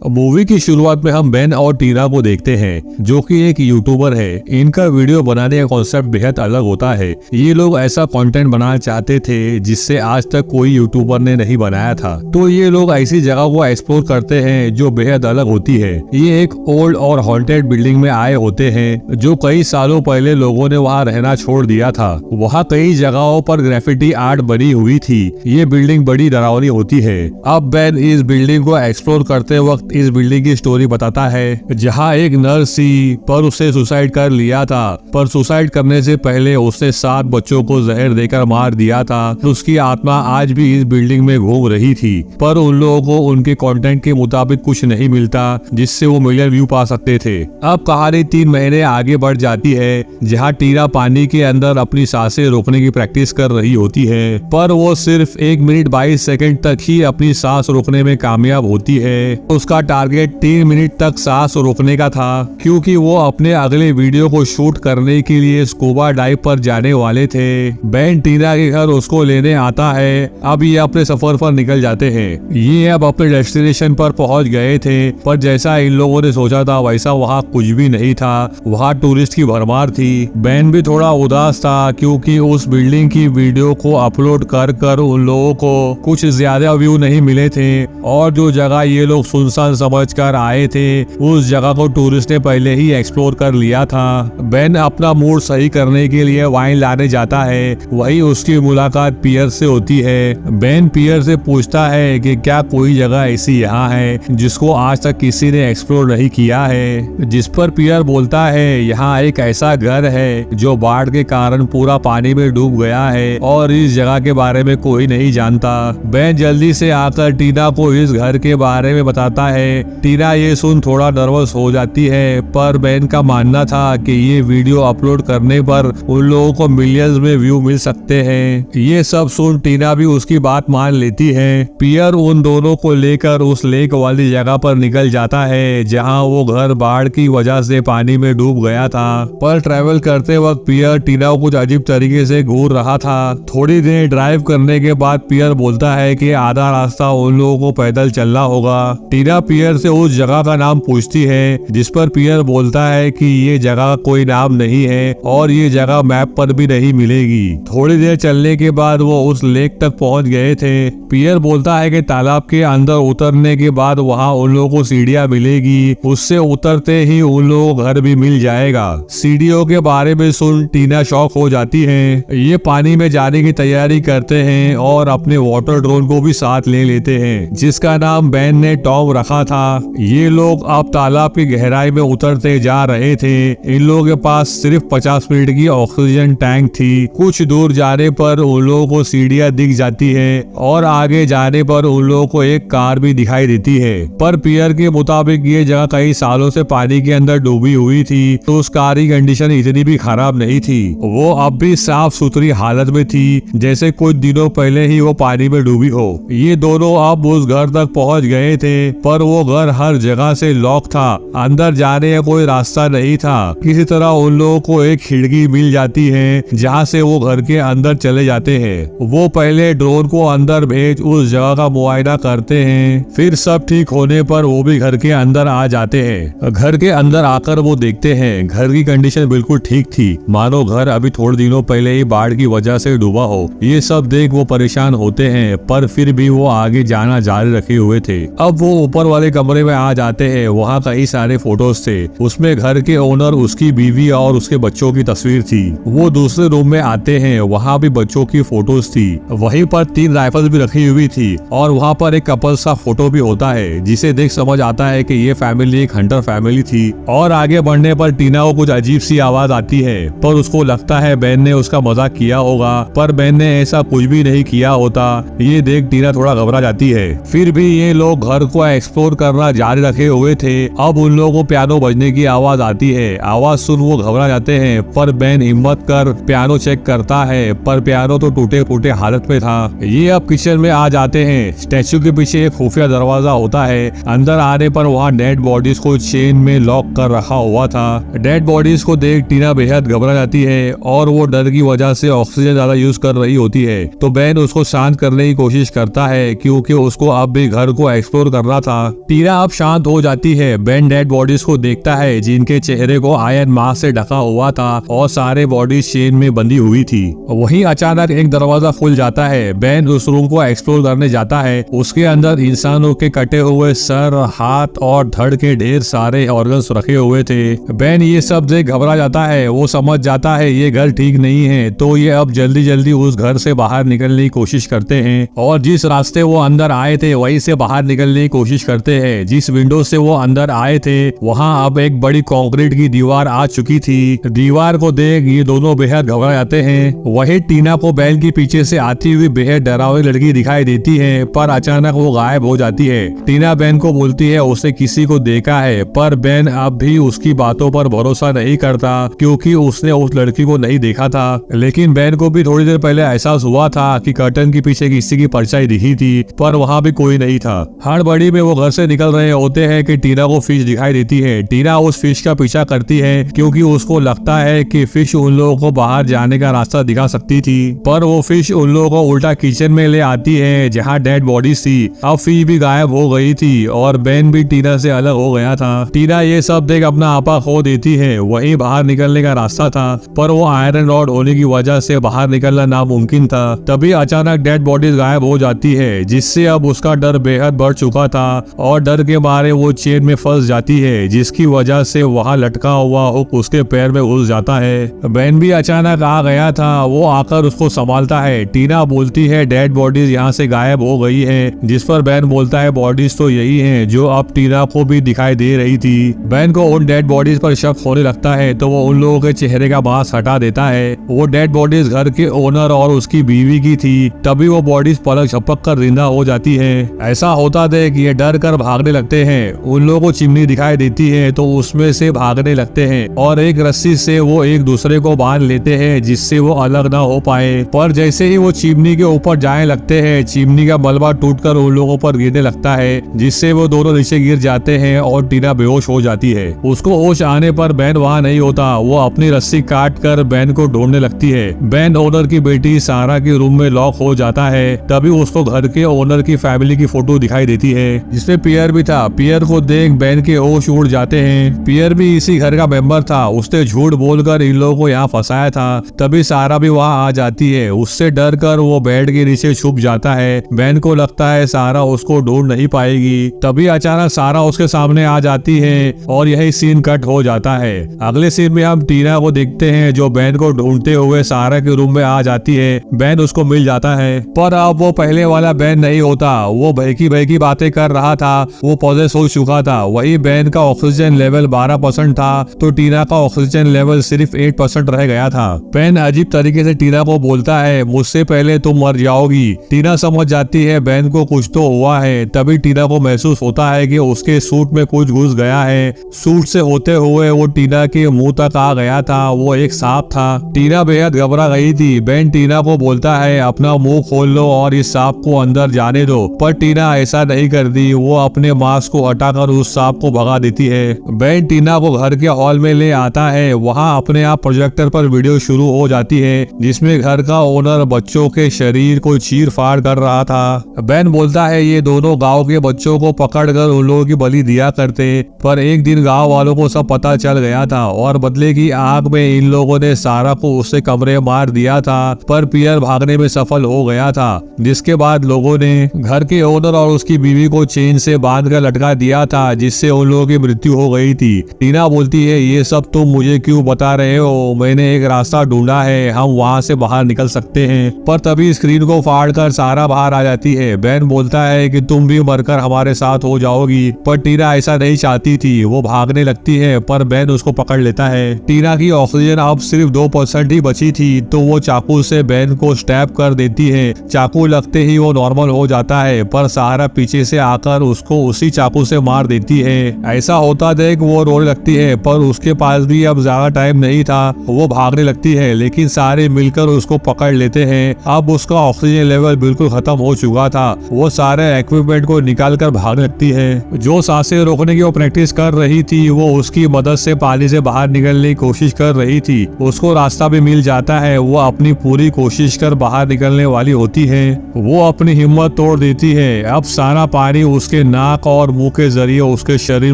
Movie की शुरुआत में हम बेन और टीना को देखते हैं जो कि एक यूट्यूबर है। इनका वीडियो बनाने का कॉन्सेप्ट बेहद अलग होता है। ये लोग ऐसा कंटेंट बनाना चाहते थे जिससे आज तक कोई यूट्यूबर ने नहीं बनाया था। तो ये लोग ऐसी जगह को एक्सप्लोर करते हैं जो बेहद अलग होती है। ये एक ओल्ड और हॉन्टेड बिल्डिंग में आए होते हैं जो कई सालों पहले लोगों ने वहाँ रहना छोड़ दिया था। वहाँ कई जगहों पर ग्राफिटी आर्ट बनी हुई थी। ये बिल्डिंग बड़ी डरावनी होती है। अब बेन इस बिल्डिंग को एक्सप्लोर करते वक्त इस बिल्डिंग की स्टोरी बताता है जहाँ एक नर्स थी पर उसने सुसाइड कर लिया था। पर सुसाइड करने से पहले उसने 7 बच्चों को जहर देकर मार दिया था। उसकी आत्मा आज भी इस बिल्डिंग में घूम रही थी पर उन लोगों को उनके कंटेंट के मुताबिक कुछ नहीं मिलता जिससे वो मिलियन व्यू पा सकते थे। अब कहानी 3 महीने आगे बढ़ जाती है जहाँ टीना पानी के अंदर अपनी सांसें रोकने की प्रैक्टिस कर रही होती है पर वो सिर्फ 1 मिनट 22 सेकंड तक ही अपनी सांस रोकने में कामयाब होती है। उसका टारगेट 3 मिनट तक सांस रोकने का था क्योंकि वो अपने अगले वीडियो को शूट करने के लिए स्कूबा डाइव पर जाने वाले थे। बेन टीना के घर उसको लेने आता है। अब ये अपने सफर पर निकल जाते हैं। ये अब अपने डेस्टिनेशन पर पहुंच गए थे पर जैसा इन लोगों ने सोचा था वैसा वहाँ कुछ भी नहीं था। वहाँ टूरिस्ट की भरमार थी। बेन भी थोड़ा उदास था क्योंकि उस बिल्डिंग की वीडियो को अपलोड कर उन लोगों को कुछ ज्यादा व्यू नहीं मिले थे और जो जगह ये लोग सुनसान समझ कर आए थे उस जगह को टूरिस्ट ने पहले ही एक्सप्लोर कर लिया था। बेन अपना मूड सही करने के लिए वाइन लाने जाता है। वही उसकी मुलाकात पियर से होती है। बेन पियर से पूछता है कि क्या कोई जगह ऐसी यहाँ है जिसको आज तक किसी ने एक्सप्लोर नहीं किया है। जिस पर पियर बोलता है यहाँ एक ऐसा घर है जो बाढ़ के कारण पूरा पानी में डूब गया है और इस जगह के बारे में कोई नहीं जानता। बेन जल्दी से आकर टीना को इस घर के बारे में बताता है। टीना ये सुन थोड़ा नर्वस हो जाती है पर बेन का मानना था कि ये वीडियो अपलोड करने पर उन लोगों को मिलियंस में व्यू मिल सकते हैं। ये सब सुन टीना भी उसकी बात मान लेती है। पियर उन दोनों को लेकर उस लेक वाली जगह पर निकल जाता है जहां वो घर बाढ़ की वजह से पानी में डूब गया था। पर ट्रैवल करते वक्त पियर टीना को कुछ अजीब तरीके से घूर रहा था। थोड़ी देर ड्राइव करने के बाद पियर बोलता है कि आधा रास्ता उन लोगों को पैदल चलना होगा। टीना पियर से उस जगह का नाम पूछती है जिस पर पियर बोलता है कि ये जगह कोई नाम नहीं है और ये जगह मैप पर भी नहीं मिलेगी। थोड़ी देर चलने के बाद वो उस लेक तक पहुंच गए थे। पियर बोलता है कि तालाब के अंदर उतरने के बाद वहाँ उन लोगों को सीढ़ियाँ मिलेगी। उससे उतरते ही उन लोगों को घर भी मिल जाएगा। सीढ़ियों के बारे में सुन टीना शॉक हो जाती है। ये पानी में जाने की तैयारी करते हैं और अपने वाटर ड्रोन को भी साथ ले लेते हैं जिसका नाम बेन ने टॉम रखा था। ये लोग अब तालाब की गहराई में उतरते जा रहे थे। इन लोगों के पास सिर्फ 50 मिनट की ऑक्सीजन टैंक थी। कुछ दूर जाने पर उन लोगों को सीढ़ियाँ दिख जाती है और आगे जाने पर उन लोगों को एक कार भी दिखाई देती है। पर पियर के मुताबिक ये जगह कई सालों से पानी के अंदर डूबी हुई थी तो उस कार की कंडीशन इतनी भी खराब नहीं थी। वो अब भी साफ सुथरी हालत में थी जैसे कुछ दिनों पहले ही वो पानी में डूबी हो। ये दोनों अब उस घर तक पहुंच गए थे पर वो घर हर जगह से लॉक था। अंदर जाने का कोई रास्ता नहीं था। किसी तरह उन लोगों को एक खिड़की मिल जाती है जहाँ से वो घर के अंदर चले जाते हैं। वो पहले ड्रोन को अंदर भेज उस जगह का मुआयना करते हैं। फिर सब ठीक होने पर वो भी घर के अंदर आ जाते हैं। घर के अंदर आकर वो देखते हैं घर की कंडीशन बिल्कुल ठीक थी, मानो घर अभी थोड़े दिनों पहले ही बाढ़ की वजह से डूबा हो। ये सब देख वो परेशान होते हैं पर फिर भी वो आगे जाना जारी रखे हुए थे। अब वो ऊपर वाले कमरे में आ जाते हैं। वहाँ कई सारे फोटोज थे। उसमें घर के ओनर, उसकी बीवी और उसके बच्चों की तस्वीर थी। वो दूसरे रूम में आते हैं। वहाँ भी बच्चों की फोटोज थी। वहीं पर 3 राइफल भी रखी हुई थी और वहाँ पर एक कपल सा फोटो भी होता है जिसे देख समझ आता है कि ये फैमिली एक हंटर फैमिली थी। और आगे बढ़ने पर टीना को कुछ अजीब सी आवाज आती है पर उसको लगता है बेन ने उसका मजाक किया होगा पर बेन ने ऐसा कुछ भी नहीं किया होता। ये देख टीना थोड़ा घबरा जाती है। फिर भी ये लोग घर को एक्सप्लोर करना जारी रखे हुए थे। अब उन लोगों को पियानो बजने की आवाज आती है। आवाज सुन वो घबरा जाते हैं पर बेन हिम्मत कर पियानो चेक करता है पर पियानो तो टूटे फूटे हालत में था। ये अब किचन में आ जाते हैं। स्टैचू के पीछे एक खुफिया दरवाजा होता है। अंदर आने पर वहाँ डेड बॉडीज को चेन में लॉक कर रखा हुआ था। डेड बॉडीज को देख टीना बेहद घबरा जाती है और वो डर की वजह से ऑक्सीजन ज्यादा यूज कर रही होती है। तो बेन उसको शांत करने की कोशिश करता है क्योंकि उसको अब भी घर को एक्सप्लोर करना था। टीना अब शांत हो जाती है। बेन डेड बॉडीज को देखता है जिनके चेहरे को आयरन मास्क से ढका हुआ था और सारे बॉडीज चेन में बंधी हुई थी। वहीं अचानक एक दरवाजा खुल जाता है। बेन उस रूम को एक्सप्लोर करने जाता है। उसके अंदर इंसानों के कटे हुए सर, हाथ और धड़ के ढेर सारे ऑर्गन्स रखे हुए थे। बेन ये सब देख घबरा जाता है। वो समझ जाता है ये घर ठीक नहीं है, तो ये अब जल्दी जल्दी उस घर से बाहर निकलने की कोशिश करते हैं और जिस रास्ते वो अंदर आए थे वहीं से बाहर निकलने की कोशिश करते हैं। जिस विंडो से वो अंदर आए थे वहाँ अब एक बड़ी कंक्रीट की दीवार आ चुकी थी। दीवार को देख ये दोनों बेहद घबरा जाते हैं। वही टीना को बेन के पीछे से आती हुई बेहद डरावनी लड़की दिखाई देती है, पर अचानक वो गायब हो जाती है। टीना बेन को बोलती है उसे किसी को देखा है, पर बेन अब भी उसकी बातों पर भरोसा नहीं करता क्योंकि उसने उस लड़की को नहीं देखा था। लेकिन बेन को भी थोड़ी देर पहले एहसास हुआ था कि कर्टन के पीछे किसी की परछाई दिखी थी, पर वहाँ भी कोई नहीं था। हड़बड़ी में वो घर से निकल रहे होते हैं कि टीना को फिश दिखाई देती है। टीना उस फिश का पीछा करती है क्योंकि उसको लगता है कि फिश उन लोगों को बाहर जाने का रास्ता दिखा सकती थी, पर वो फिश उन लोगों को उल्टा किचन में ले आती है जहाँ डेड बॉडीज थी। अब फिश भी गायब हो गई थी और बेन भी टीना से अलग हो गया था। टीना ये सब देख अपना आपा खो देती है। वहीं बाहर निकलने का रास्ता था, पर वो आयरन रॉड होने की वजह से बाहर निकलना नामुमकिन था। तभी अचानक डेड बॉडीज गायब हो जाती है, जिससे अब उसका डर बेहद बढ़ चुका था और डर के मारे वो चेन में फंस जाती है, जिसकी वजह से वहाँ लटका हुआ हुक उसके पैर में घुस जाता है। बेन भी अचानक आ गया था। वो आकर उसको संभालता है। टीना बोलती है डेड बॉडीज यहाँ से गायब हो गई है, जिस पर बेन बोलता है बॉडीज तो यही हैं जो अब टीना को भी दिखाई दे रही थी। बेन को उन डेड बॉडीज पर शक होने लगता है, तो वो उन लोगों के चेहरे का मास्क हटा देता है। वो डेड बॉडीज घर के ओनर और उसकी बीवी की थी। तभी वो बॉडीज पलक झपक कर जिंदा हो जाती है। ऐसा होता देख ये डर कर भागने लगते हैं। उन लोगों को चिमनी दिखाई देती है तो उसमें से भागने लगते हैं और एक रस्सी से वो एक दूसरे को बांध लेते हैं जिससे वो अलग ना हो पाए। पर जैसे ही वो चिमनी के ऊपर जाने लगते हैं, चिमनी का मलबा टूटकर उन लोगों पर गिरने लगता है, जिससे वो दोनों नीचे गिर जाते हैं और टीना बेहोश हो जाती है। उसको होश आने पर बेन वहाँ नहीं होता। वो अपनी रस्सी काट कर बेन को ढूंढने लगती है। बेन ओनर की बेटी सारा के रूम में लॉक हो जाता है। तभी उसको घर के ओनर की फैमिली की फोटो दिखाई देती है जिसमें पियर भी था। पियर को देख बेन के होश उड़ जाते हैं। पियर भी इसी घर का मेंबर था। उसने झूठ बोलकर इन लोगों को यहाँ फंसाया था। तभी सारा भी वहाँ आ जाती है। उससे डर कर वो बेड के नीचे छुप जाता है। बेन को लगता है सारा उसको ढूंढ नहीं पाएगी। तभी अचानक सारा उसके सामने आ जाती है और यही सीन कट हो जाता है। अगले सीन में हम टीना को देखते हैं जो बेन को ढूंढते हुए सारा के रूम में आ जाती है। बेन उसको मिल जाता है, पर अब वो पहले वाला बेन नहीं होता। वो बहकी बातें कर रहा था। वो पॉजेस हो चुका था। वही बेन का ऑक्सीजन लेवल 12% था, तो टीना का ऑक्सीजन लेवल सिर्फ 8% रह गया था। बेन अजीब तरीके से टीना को बोलता है मुझसे पहले तुम मर जाओगी। टीना समझ जाती है बेन को कुछ तो हुआ है। तभी टीना को महसूस होता है कि उसके सूट में कुछ घुस गया है। सूट से होते हुए वो टीना के मुंह तक आ गया था। वो एक सांप था। टीना बेहद घबरा गई थी। बेन टीना को बोलता है अपना मुंह खोल लो और इस सांप को अंदर जाने दो, पर टीना ऐसा नहीं करती। वो अपने मास्क को हटाकर उस सांप को भगा देती है। बेन टीना को घर के हॉल में ले आता है। वहाँ अपने आप प्रोजेक्टर पर वीडियो शुरू हो जाती है जिसमें घर का ओनर बच्चों के शरीर को चीर फाड़ कर रहा था। बेन बोलता है ये दोनों गांव के बच्चों को पकड़कर उन लोगों की बलि दिया करते, पर एक दिन गांव वालों को सब पता चल गया था और बदले की आग में इन लोगों ने सारा को उससे कमरे मार दिया था। पर पियर भागने में सफल हो गया था, जिसके बाद लोगों ने घर के ओनर और उसकी बीवी को चेन से बांधकर लटका दिया था, जिससे उन लोगों की मृत्यु हो गई थी। टीना बोलती है ये सब तुम मुझे क्यों बता रहे हो? मैंने एक रास्ता ढूंढा है, हम वहाँ से बाहर निकल सकते हैं। पर तभी स्क्रीन को फाड़कर सारा बाहर आ जाती है। बेन बोलता है कि तुम भी मरकर हमारे साथ हो जाओगी, पर टीना ऐसा नहीं चाहती थी। वो भागने लगती है, पर बेन उसको पकड़ लेता है। टीना की ऑक्सीजन अब सिर्फ 2% ही बची थी, तो वो चाकू से बेन को स्टैब कर देती है। चाकू लगते ही वो नॉर्मल हो जाता है, पर सहारा पीछे से आकर उसको उसी चाकू से मार देती है। ऐसा होता देख वो रोने लगती है, पर उसके पास भी अब ज्यादा टाइम नहीं था। वो भागने लगती है, लेकिन सारे मिलकर उसको पकड़ लेते हैं। अब उसका ऑक्सीजन लेवल बिल्कुल खत्म हो चुका था। वो सारे इक्विपमेंट को निकाल कर भागने लगती है। जो सांसें रोकने की वो प्रैक्टिस कर रही थी, वो उसकी मदद से पानी से बाहर निकलने की कोशिश कर रही थी। उसको रास्ता भी मिल जाता है। वो अपनी पूरी कोशिश कर बाहर निकलने वाली होती है। वो अपनी हिम्मत तोड़ देती है। अब सारा पानी उसके उसके नाक और मुंह के जरिए उसके शरीर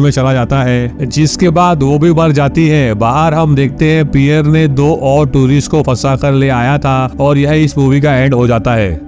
में चला जाता है, जिसके बाद वो भी मर जाती है। बाहर हम देखते हैं पियर ने 2 और टूरिस्ट को फंसा कर ले आया था और यह इस मूवी का एंड हो जाता है।